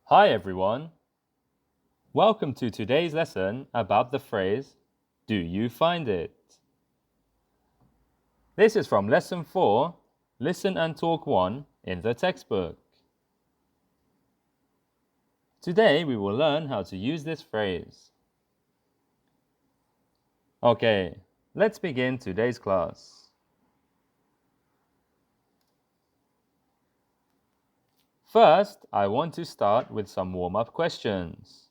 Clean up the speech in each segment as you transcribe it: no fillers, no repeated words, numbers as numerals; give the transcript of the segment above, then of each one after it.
Hi everyone! Welcome to today's lesson about the phrase, do you find it? This is from Lesson 4, Listen and Talk 1 in the textbook. Today we will learn how to use this phrase. Okay, let's begin today's class. First, I want to start with some warm-up questions.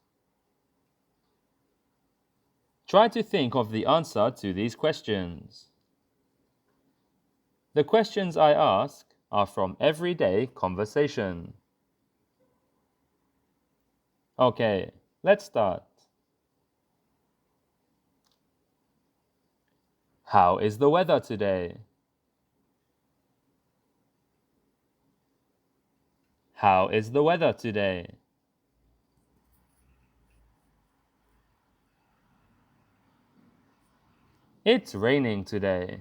Try to think of the answer to these questions. The questions I ask are from everyday conversation. Okay, let's start. How is the weather today? How is the weather today? It's raining today.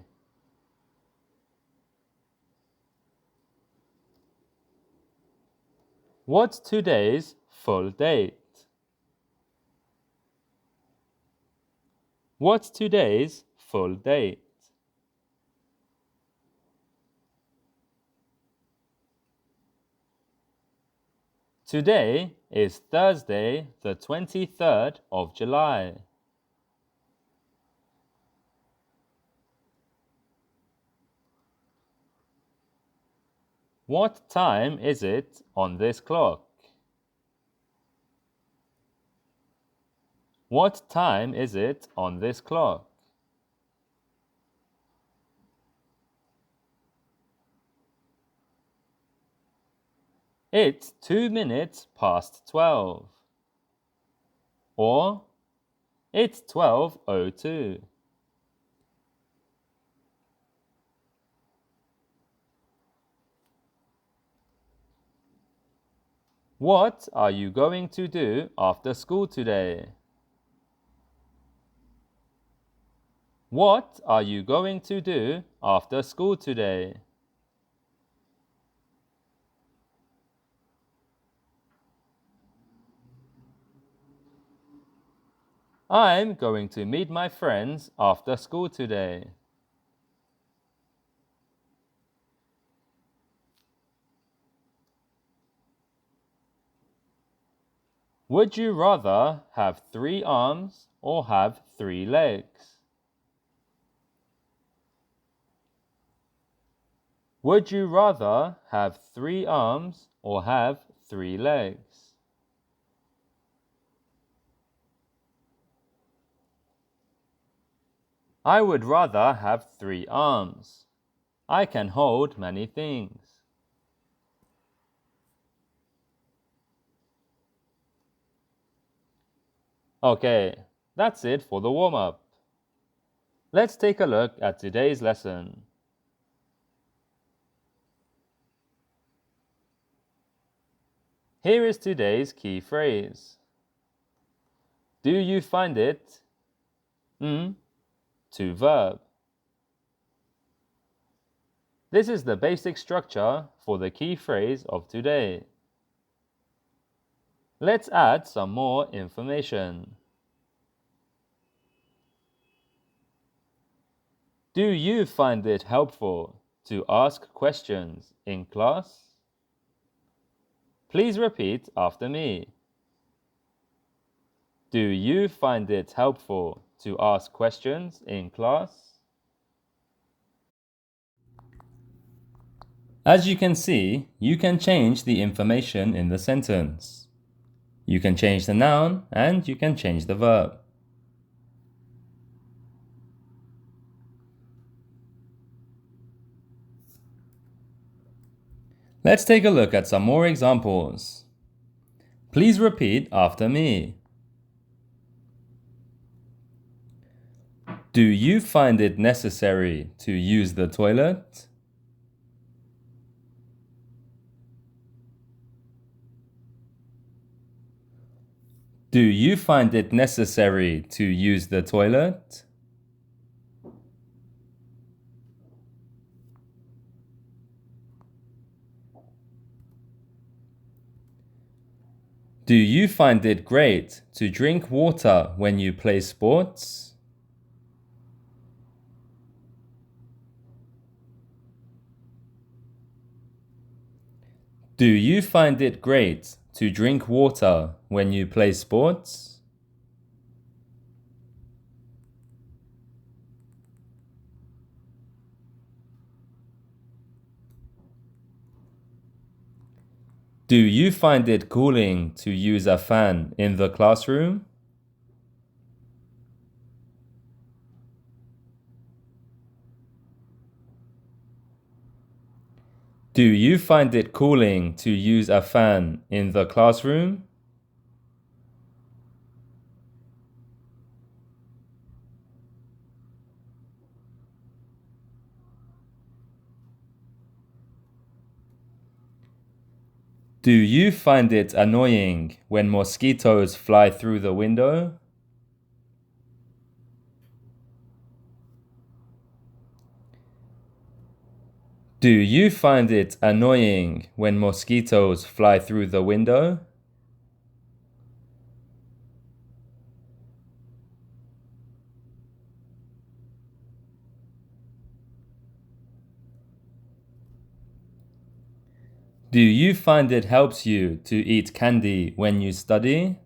What's today's full date? What's today's full date? Today is Thursday, the 23rd of July. What time is it on this clock? What time is it on this clock? It's 2 minutes past 12. Or, it's 12:02. What are you going to do after school today? What are you going to do after school today? I'm going to meet my friends after school today. Would you rather have 3 arms or have 3 legs? Would you rather have 3 arms or have 3 legs? I would rather have 3 arms. I can hold many things. Okay, that's it for the warm-up. Let's take a look at today's lesson. Here is today's key phrase. Do you find it? To verb. This is the basic structure for the key phrase of today. Let's add some more information. Do you find it helpful to ask questions in class? Please repeat after me. Do you find it helpful to ask questions in class? As you can see, you can change the information in the sentence. You can change the noun and you can change the verb. Let's take a look at some more examples. Please repeat after me. Do you find it necessary to use the toilet? Do you find it necessary to use the toilet? Do you find it great to drink water when you play sports? Do you find it great to drink water when you play sports? Do you find it cooling to use a fan in the classroom? Do you find it cooling to use a fan in the classroom? Do you find it annoying when mosquitoes fly through the window? Do you find it annoying when mosquitoes fly through the window? Do you find it helps you to eat candy when you study?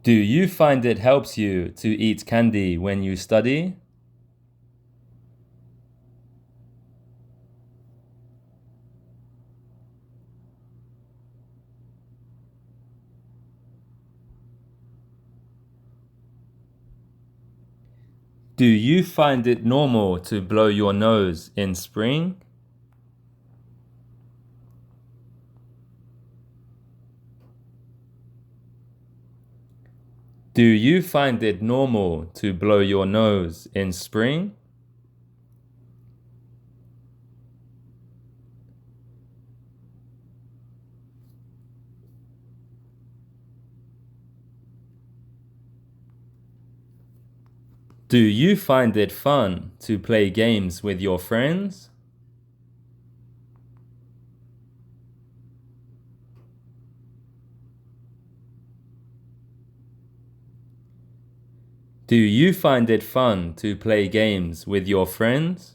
Do you find it helps you to eat candy when you study? Do you find it normal to blow your nose in spring? Do you find it normal to blow your nose in spring? Do you find it fun to play games with your friends? Do you find it fun to play games with your friends?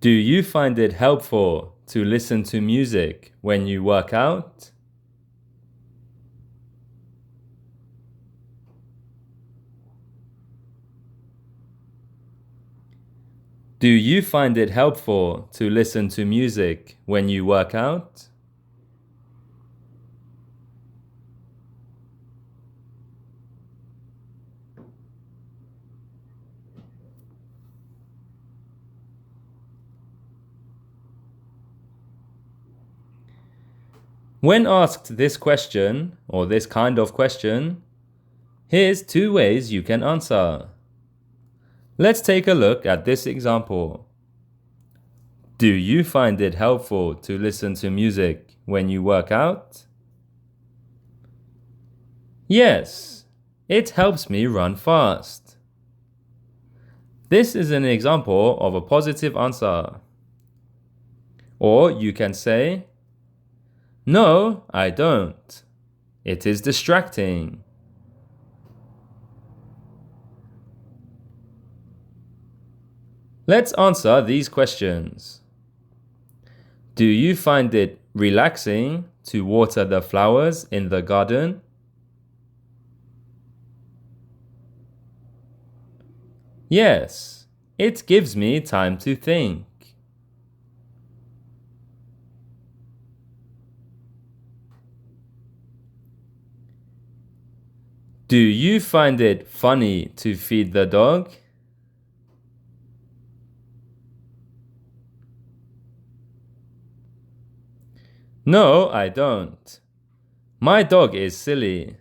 Do you find it helpful to listen to music when you work out? Do you find it helpful to listen to music when you work out? When asked this question, or this kind of question, here's two ways you can answer. Let's take a look at this example. Do you find it helpful to listen to music when you work out? Yes, it helps me run fast. This is an example of a positive answer. Or you can say, no, I don't. It is distracting. Let's answer these questions. Do you find it relaxing to water the flowers in the garden? Yes, it gives me time to think. Do you find it funny to feed the dog? No, I don't. My dog is silly.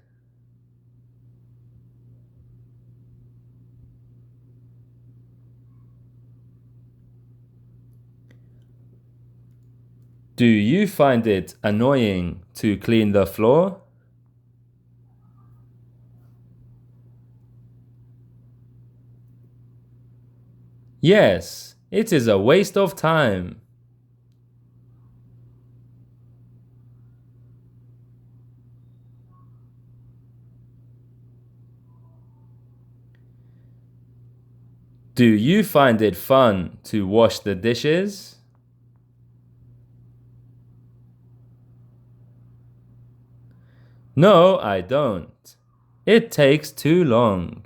Do you find it annoying to clean the floor? Yes, it is a waste of time. Do you find it fun to wash the dishes? No, I don't. It takes too long.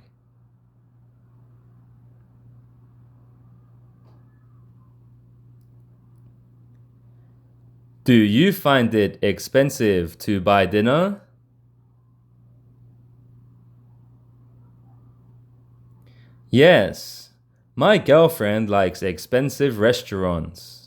Do you find it expensive to buy dinner? Yes, my girlfriend likes expensive restaurants.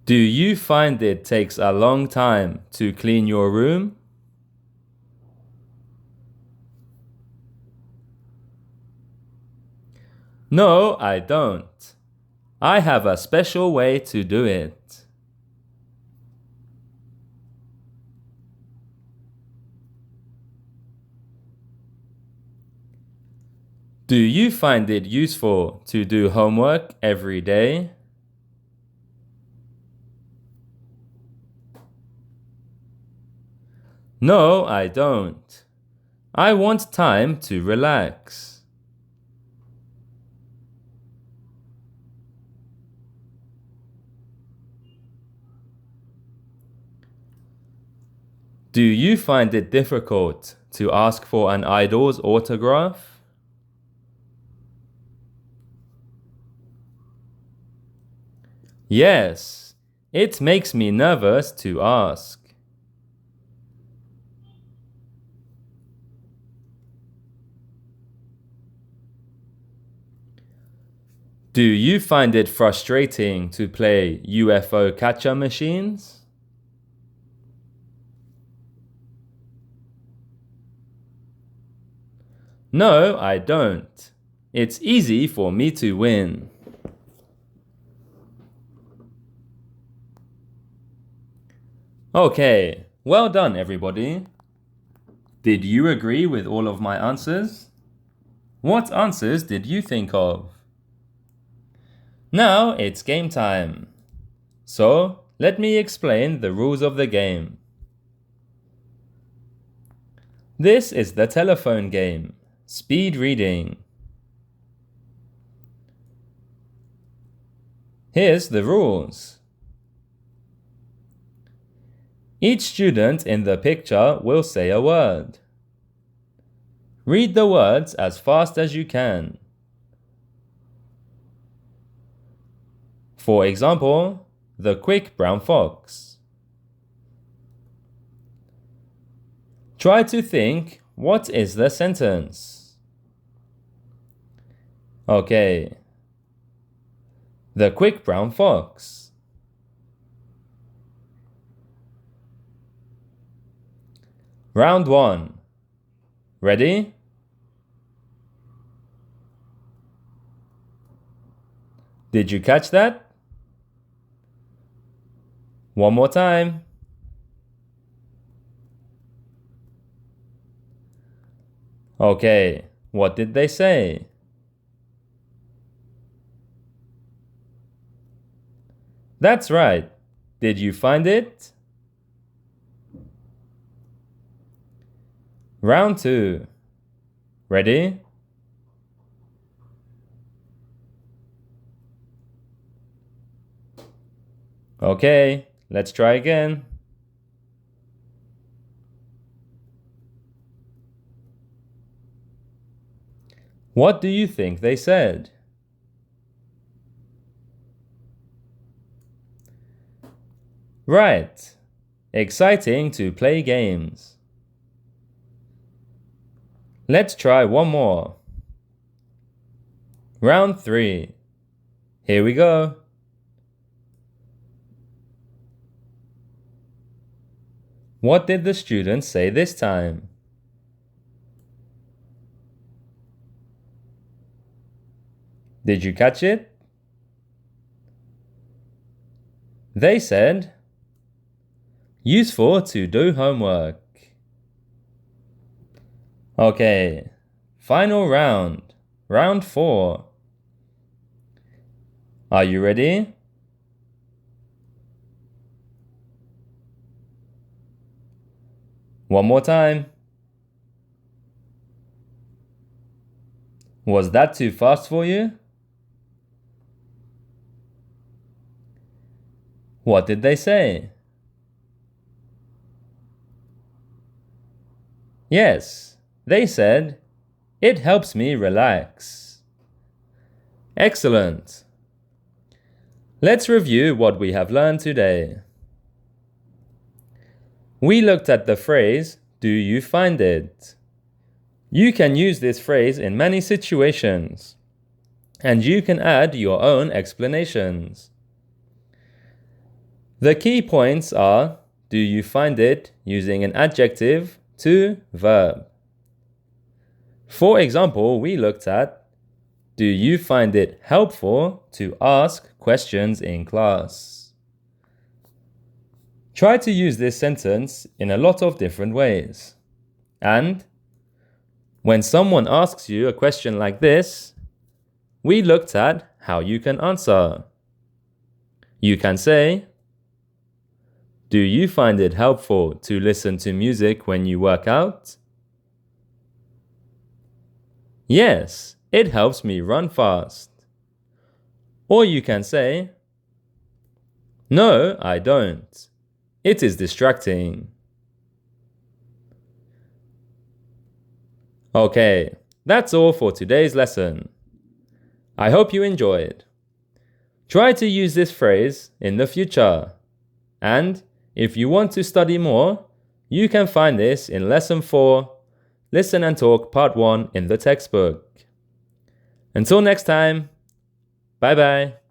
Do you find it takes a long time to clean your room? No, I don't. I have a special way to do it. Do you find it useful to do homework every day? No, I don't. I want time to relax. Do you find it difficult to ask for an idol's autograph? Yes, it makes me nervous to ask. Do you find it frustrating to play UFO catcher machines? No, I don't. It's easy for me to win. Okay, well done everybody. Did you agree with all of my answers? What answers did you think of? Now it's game time. So, let me explain the rules of the game. This is the telephone game, speed reading. Here's the rules. Each student in the picture will say a word. Read the words as fast as you can. For example, the quick brown fox. Try to think, what is the sentence? Okay. The quick brown fox. Round 1. Ready? Did you catch that? One more time. Okay, what did they say? That's right. Did you find it? Round 2. Ready? Okay, let's try again. What do you think they said? Right. Exciting to play games. Let's try one more. Round 3. Here we go. What did the student say this time? Did you catch it? They said, useful to do homework. Okay, final round, round 4. Are you ready? One more time. Was that too fast for you? What did they say? Yes, they said, it helps me relax. Excellent. Let's review what we have learned today. We looked at the phrase, do you find it? You can use this phrase in many situations, and you can add your own explanations. The key points are, do you find it using an adjective to verb. For example, we looked at, do you find it helpful to ask questions in class? Try to use this sentence in a lot of different ways. And when someone asks you a question like this, we looked at how you can answer. You can say, do you find it helpful to listen to music when you work out? Yes, it helps me run fast. Or you can say, no, I don't. It is distracting. Okay, that's all for today's lesson. I hope you enjoyed. Try to use this phrase in the future. And if you want to study more, you can find this in Lesson 4, Listen and Talk Part 1 in the textbook. Until next time, bye bye.